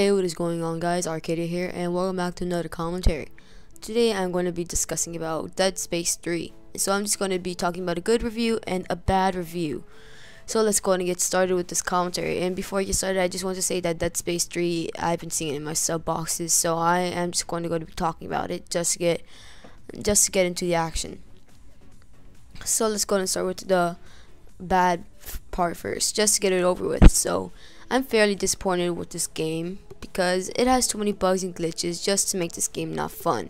Hey, what is going on, guys? Arcadia here, and welcome back to another commentary. Today I'm going to be discussing about Dead Space 3. So I'm just going to be talking about a good review and a bad review. So let's go ahead and get started with this commentary. And before I get started, I just want to say that Dead Space 3, I've been seeing it in my sub boxes, so I am just going to be talking about it just to get into the action. So let's go ahead and start with the bad part first, just to get it over with. So I'm fairly disappointed with this game because it has too many bugs and glitches just to make this game not fun.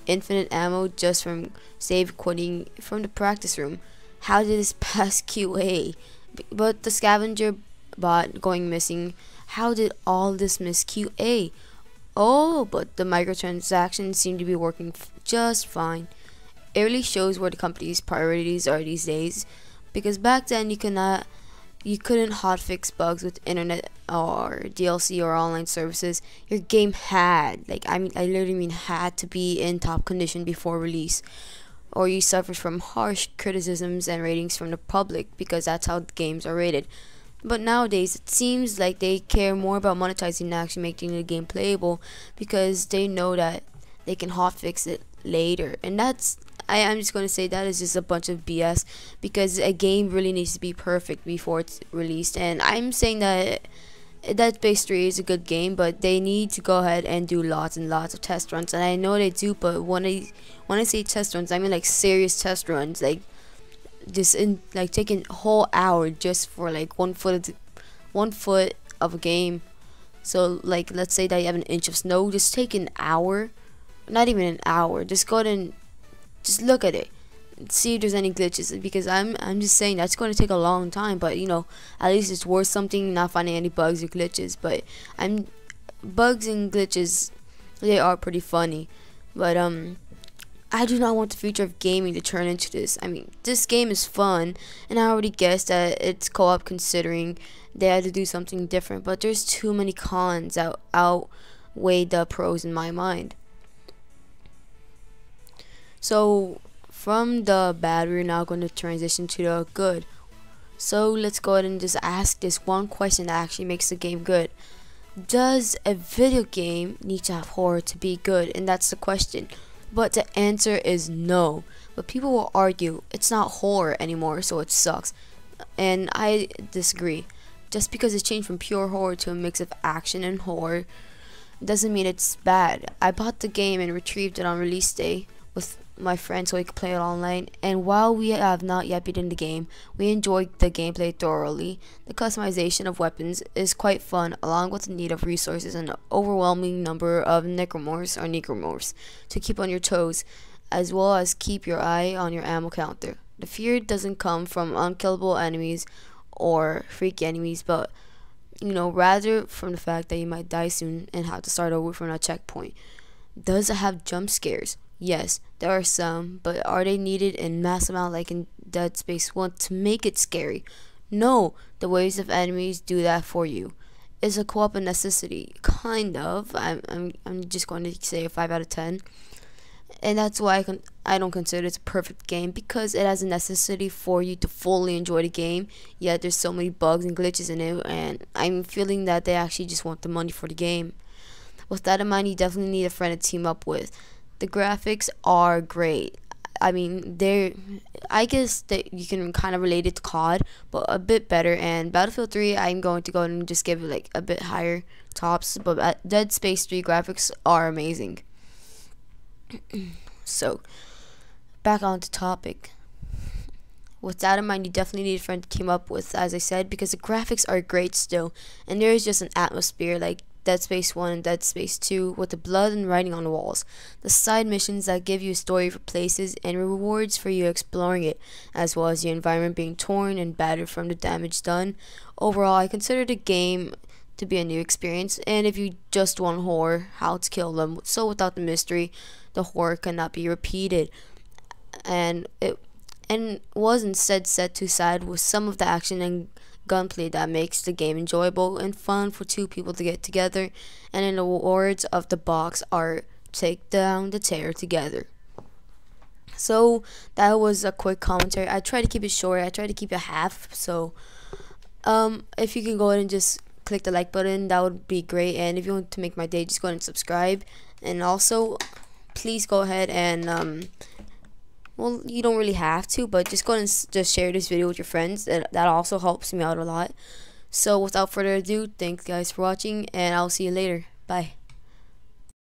Infinite ammo just from save quitting from the practice room. How did this pass QA? But the scavenger bot going missing, how did all this miss QA? Oh, but the microtransactions seem to be working just fine. It really shows where the company's priorities are these days, because back then you couldn't hotfix bugs with internet or DLC or online services. Your game had, I literally mean had to be in top condition before release, or you suffered from harsh criticisms and ratings from the public, because that's how games are rated. But nowadays it seems like they care more about monetizing and actually making the game playable, because they know that they can hotfix it later. And I'm just going to say that is just a bunch of BS, because a game really needs to be perfect before it's released. And I'm saying that Dead Space 3 is a good game, but they need to go ahead and do lots and lots of test runs. And I know they do, but when I say test runs, I mean like serious test runs, like taking a whole hour just for like one foot of a game. So like, let's say that you have an inch of snow, just take an hour, not even an hour, just go ahead and just look at it, see if there's any glitches, because I'm just saying that's going to take a long time. But you know, at least it's worth something, not finding any bugs or glitches. But bugs and glitches, they are pretty funny. But I do not want the future of gaming to turn into this. I mean, this game is fun, and I already guessed that it's co-op, considering they had to do something different. But there's too many cons that outweigh the pros in my mind. So from the bad, we're now going to transition to the good. So let's go ahead and just ask this one question that actually makes the game good. Does a video game need to have horror to be good? And that's the question. But the answer is no. But people will argue it's not horror anymore, so it sucks. And I disagree. Just because it changed from pure horror to a mix of action and horror doesn't mean it's bad. I bought the game and retrieved it on release day with my friend so we could play it online, and while we have not yet beaten the game, we enjoyed the gameplay thoroughly. The customization of weapons is quite fun, along with the need of resources and an overwhelming number of necromorphs to keep on your toes, as well as keep your eye on your ammo counter. The fear doesn't come from unkillable enemies or freaky enemies, but rather from the fact that you might die soon and have to start over from a checkpoint. Does it have jump scares? Yes, there are some, but are they needed in mass amount like in Dead Space 1 to make it scary? No, the waves of enemies do that for you. Is a co-op a necessity? Kind of. I'm just going to say a 5 out of 10. And that's why I don't consider it a perfect game, because it has a necessity for you to fully enjoy the game, yet there's so many bugs and glitches in it, and I'm feeling that they actually just want the money for the game. With that in mind, you definitely need a friend to team up with. The graphics are great. I mean, I guess that you can kind of relate it to COD, but a bit better. And Battlefield 3, I'm going to go and just give it like a bit higher tops, but Dead Space 3 graphics are amazing. So, back on the topic. With that in mind, you definitely need a friend to team up with, as I said, because the graphics are great still, and there is just an atmosphere like Dead Space 1 and Dead Space 2 with the blood and writing on the walls. The side missions that give you a story for places and rewards for you exploring it, as well as the environment being torn and battered from the damage done. Overall, I consider the game to be a new experience, and if you just want horror, how to kill them, so without the mystery, the horror cannot be repeated. And it was instead set to side with some of the action and gunplay that makes the game enjoyable and fun for two people to get together, and in the words of the box are take down the terror together. So that was a quick commentary. I try to keep it short. I try to keep it half. So if you can go ahead and just click the like button. That would be great. And if you want to make my day, just go ahead and subscribe. And also, please go ahead and well, you don't really have to, but just go ahead and just share this video with your friends. That also helps me out a lot. So without further ado, thanks guys for watching, and I'll see you later. Bye.